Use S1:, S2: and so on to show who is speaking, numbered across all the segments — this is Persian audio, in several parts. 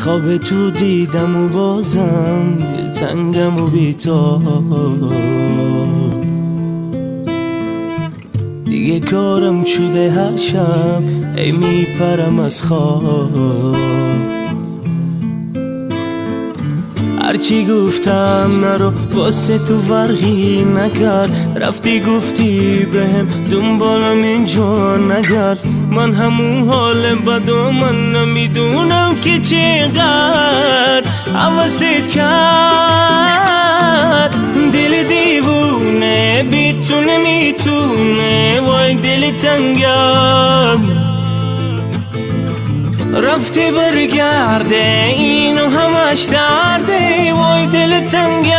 S1: خواب تو دیدم و بازم دلتنگم و بی‌تاب. دیگه کارم شده هر شب ای میپرم از خواب. هرچی گفتم نرو واسه تو فرقی نکرد، رفتی گفتی بهم دنبالم اینجا نگرد. من همون حال بد و من نمیدونم که چقدر حواست کرد. دل دیوونه بیتونه میتونه وای دل تنگم. رفتی برگرده اینو همش درده وای دل تنگم.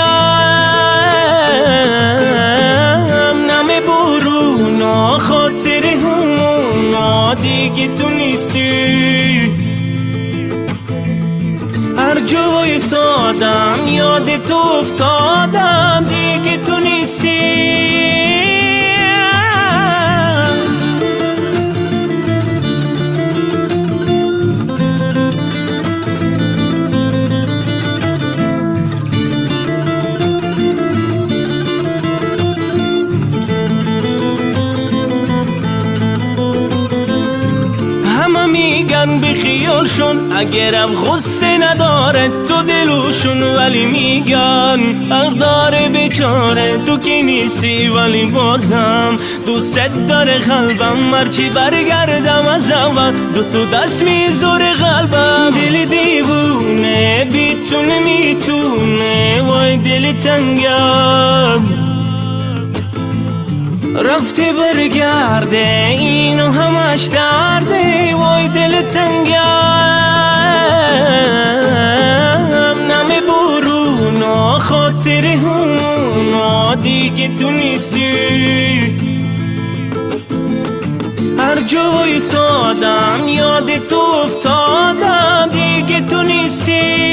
S1: نمه برونا خاطر همونا دیگه تو نیستی. هر جای سادم یاد تو افتادم دیگه تو نیستی. میگن بخیال شن اگرم غصه نداره تو دلوشون، ولی میگن حق داره بیچاره تو که نیستی. ولی بازم دوست داره قلبم هرچی برگردم از اول دو تو دست میذاره قلبم. دل دیوونه بیتونه میتونه وای دل تنگم. رفته برگرده اینو همش درده وای دل تنگم. نمه برونا خاطر همونا دیگه تو نیستی. هر جای سادم یاد تو افتادم دیگه تو نیستی.